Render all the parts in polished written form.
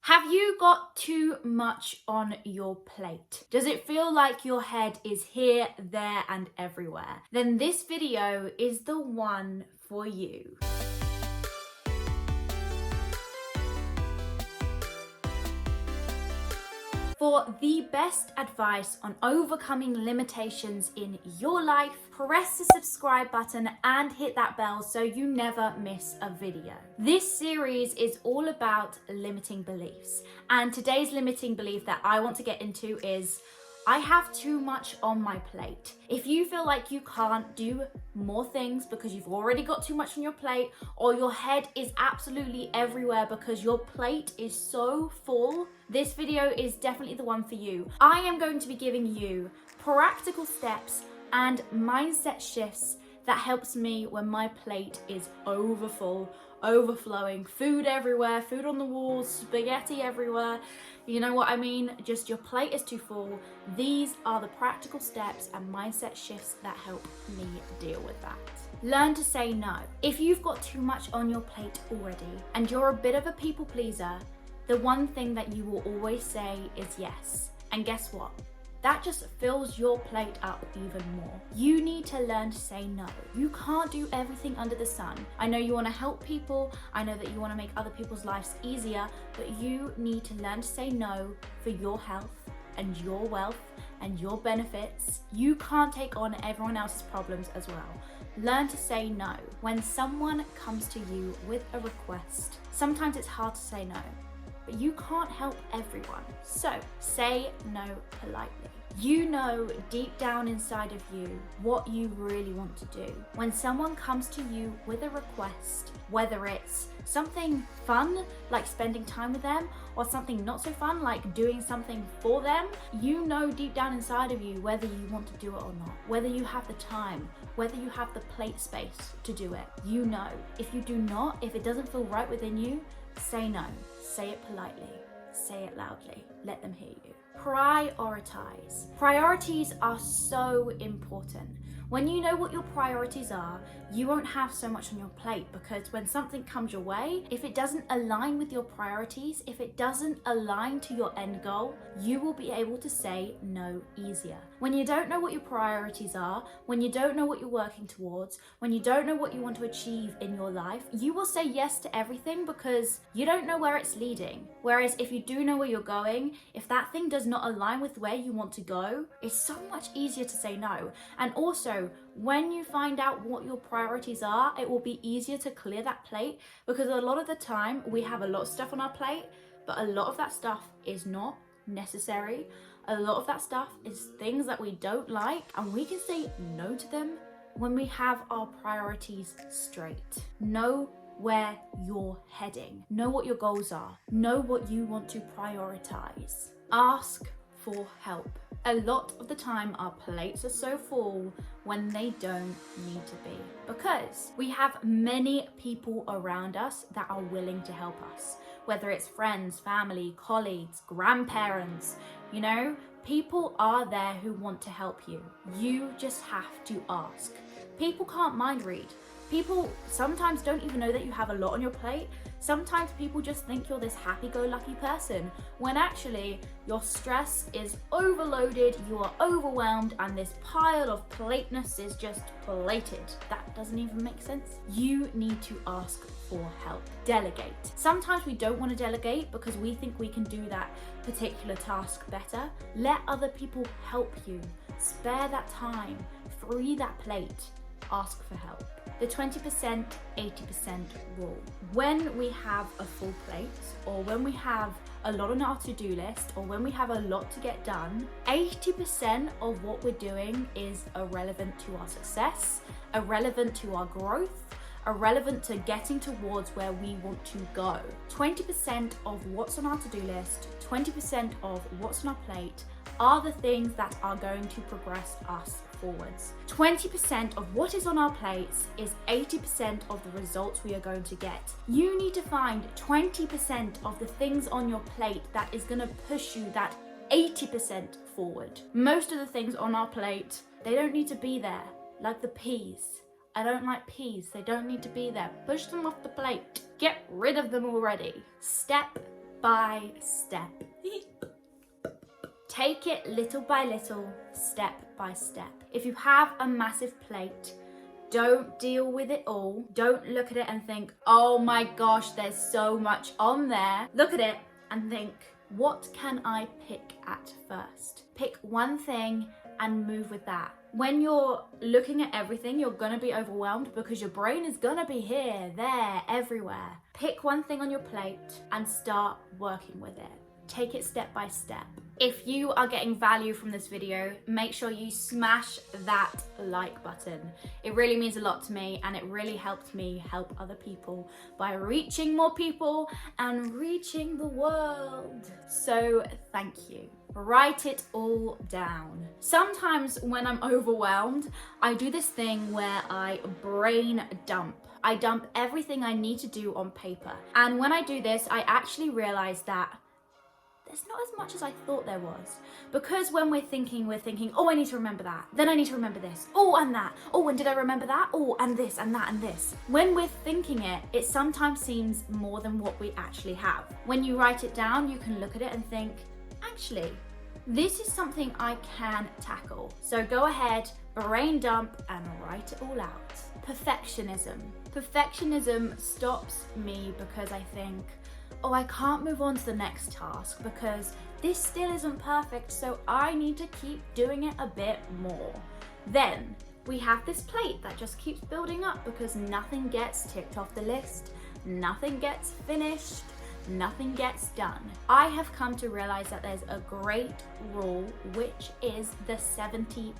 Have you got too much on your plate? Does it feel like your head is here, there, and everywhere? Then this video is the one for you. For the best advice on overcoming limitations in your life, press the subscribe button and hit that bell so you never miss a video. This series is all about limiting beliefs, and today's limiting belief that I want to get into is I have too much on my plate. If you feel like you can't do more things because you've already got too much on your plate, or your head is absolutely everywhere because your plate is so full, this video is definitely the one for you. I am going to be giving you practical steps and mindset shifts that helps me when my plate is overfull, overflowing, food everywhere, food on the walls, spaghetti everywhere. You know what I mean? Just your plate is too full. These are the practical steps and mindset shifts that help me deal with that. Learn to say no. If you've got too much on your plate already and you're a bit of a people pleaser, the one thing that you will always say is yes. And guess what? That just fills your plate up even more. You need to learn to say no. You can't do everything under the sun. I know you want to help people. I know that you want to make other people's lives easier, but you need to learn to say no for your health and your wealth and your benefits. You can't take on everyone else's problems as well. Learn to say no. When someone comes to you with a request, sometimes it's hard to say no, but you can't help everyone. So say no politely. You know deep down inside of you what you really want to do. When someone comes to you with a request, whether it's something fun like spending time with them or something not so fun like doing something for them, you know deep down inside of you whether you want to do it or not, whether you have the time, whether you have the plate space to do it. You know. If you do not, if it doesn't feel right within you, say no. Say it politely. Say it loudly. Let them hear you. Prioritize. Priorities are so important. When you know what your priorities are, you won't have so much on your plate, because when something comes your way, if it doesn't align with your priorities, if it doesn't align to your end goal, you will be able to say no easier. When you don't know what your priorities are, when you don't know what you're working towards, when you don't know what you want to achieve in your life, you will say yes to everything because you don't know where it's leading. Whereas if you do know where you're going, if that thing does not align with where you want to go, it's so much easier to say no. And also, when you find out what your priorities are, it will be easier to clear that plate, because a lot of the time we have a lot of stuff on our plate, but a lot of that stuff is not necessary. A lot of that stuff is things that we don't like, and we can say no to them when we have our priorities straight. Know where you're heading. Know what your goals are. Know what you want to prioritize. Ask for help. A lot of the time our plates are so full when they don't need to be, because we have many people around us that are willing to help us, whether it's friends, family, colleagues, grandparents. You know, people are there who want to help you. You just have to ask. People can't mind read. People sometimes don't even know that you have a lot on your plate. Sometimes people just think you're this happy-go-lucky person, when actually your stress is overloaded, you are overwhelmed, and this pile of plateness is just plated. That doesn't even make sense. You need to ask for help. Delegate. Sometimes we don't want to delegate because we think we can do that particular task better. Let other people help you. Spare that time. Free that plate. Ask for help. The 20%, 80% rule. When we have a full plate, or when we have a lot on our to-do list, or when we have a lot to get done, 80% of what we're doing is irrelevant to our success, irrelevant to our growth, irrelevant to getting towards where we want to go. 20% of what's on our to-do list, 20% of what's on our plate are the things that are going to progress us forwards. 20% of what is on our plates is 80% of the results we are going to get. You need to find 20% of the things on your plate that is going to push you that 80% forward. Most of the things on our plate, they don't need to be there, like the peas. I don't like peas, they don't need to be there. Push them off the plate. Get rid of them already. Step by step. Take it little by little, step by step. If you have a massive plate, don't deal with it all. Don't look at it and think, oh my gosh, there's so much on there. Look at it and think, what can I pick at first? Pick one thing and move with that. When you're looking at everything, you're gonna be overwhelmed because your brain is gonna be here, there, everywhere. Pick one thing on your plate and start working with it. Take it step by step. If you are getting value from this video, make sure you smash that like button. It really means a lot to me, and it really helped me help other people by reaching more people and reaching the world. So thank you. Write it all down. Sometimes when I'm overwhelmed, I do this thing where I brain dump. I dump everything I need to do on paper. And when I do this, I actually realize that there's not as much as I thought there was. Because when we're thinking, oh, I need to remember that. Then I need to remember this. Oh, and that. Oh, and did I remember that? Oh, and this, and that, and this. When we're thinking it, it sometimes seems more than what we actually have. When you write it down, you can look at it and think, actually, this is something I can tackle. So go ahead, brain dump, and write it all out. Perfectionism. Perfectionism stops me because I think, oh, I can't move on to the next task because this still isn't perfect, so I need to keep doing it a bit more. Then we have this plate that just keeps building up because nothing gets ticked off the list, nothing gets finished, nothing gets done. I have come to realize that there's a great rule, which is the 70%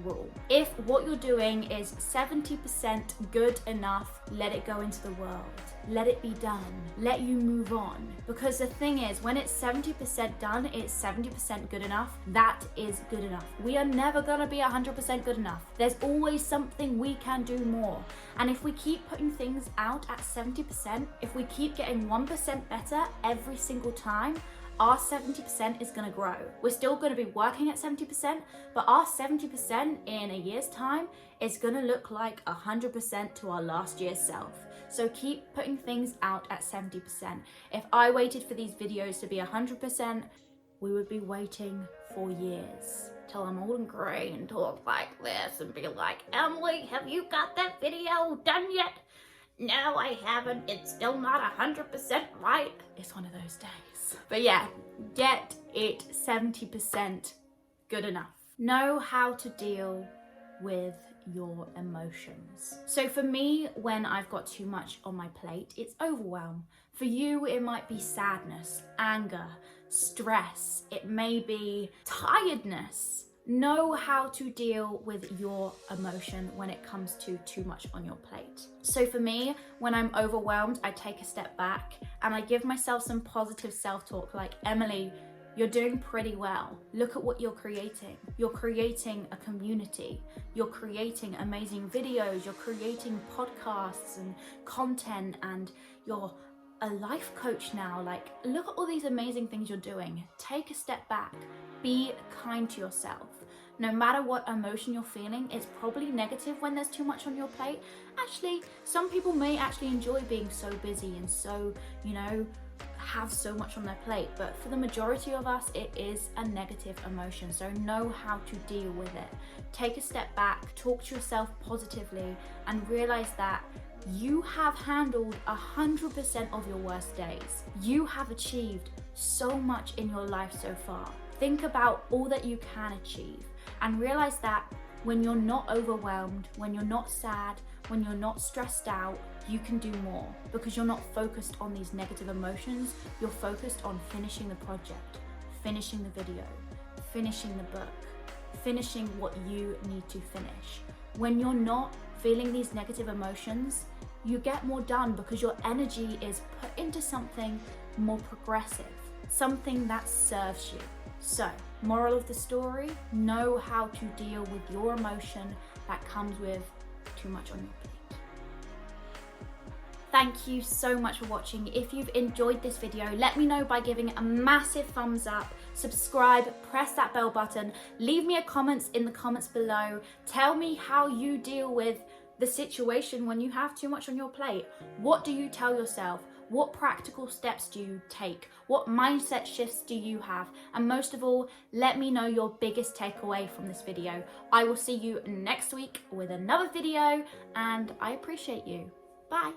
rule. If what you're doing is 70% good enough, let it go into the world. Let it be done. Let you move on. Because the thing is, when it's 70% done, it's 70% good enough. That is good enough. We are never gonna be 100% good enough. There's always something we can do more. And if we keep putting things out at 70%, if we keep getting 1% better every single time, our 70% is gonna grow. We're still gonna be working at 70%, but our 70% in a year's time is gonna look like 100% to our last year's self. So keep putting things out at 70%. If I waited for these videos to be 100%, we would be waiting for years. Till I'm all gray and talk like this and be like, Emily, have you got that video done yet? No, I haven't. It's still not 100% right. It's one of those days. But yeah, get it 70% good enough. Know how to deal with your emotions. So for me, when I've got too much on my plate, it's overwhelm. For you, it might be sadness, anger, stress. It may be tiredness. Know how to deal with your emotion when it comes to too much on your plate. So for me, when I'm overwhelmed, I take a step back and I give myself some positive self-talk like, Emily, you're doing pretty well. Look at what you're creating. You're creating a community. You're creating amazing videos. You're creating podcasts and content, and you're a life coach now. Like, look at all these amazing things you're doing. Take a step back. Be kind to yourself. No matter what emotion you're feeling, it's probably negative when there's too much on your plate. Actually, some people may actually enjoy being so busy and so, have so much on their plate, but for the majority of us, it is a negative emotion. So know how to deal with it. Take a step back, talk to yourself positively, and realize that you have handled 100% of your worst days. You have achieved so much in your life so far. Think about all that you can achieve and realize that when you're not overwhelmed, when you're not sad, when you're not stressed out, you can do more because you're not focused on these negative emotions. You're focused on finishing the project, finishing the video, finishing the book, finishing what you need to finish. When you're not feeling these negative emotions, you get more done because your energy is put into something more progressive, something that serves you. So, moral of the story, know how to deal with your emotion that comes with too much on your plate. Thank you so much for watching. If you've enjoyed this video, let me know by giving it a massive thumbs up, subscribe, press that bell button, leave me a comment in the comments below. Tell me how you deal with the situation when you have too much on your plate. What do you tell yourself? What practical steps do you take? What mindset shifts do you have? And most of all, let me know your biggest takeaway from this video. I will see you next week with another video, and I appreciate you. Bye.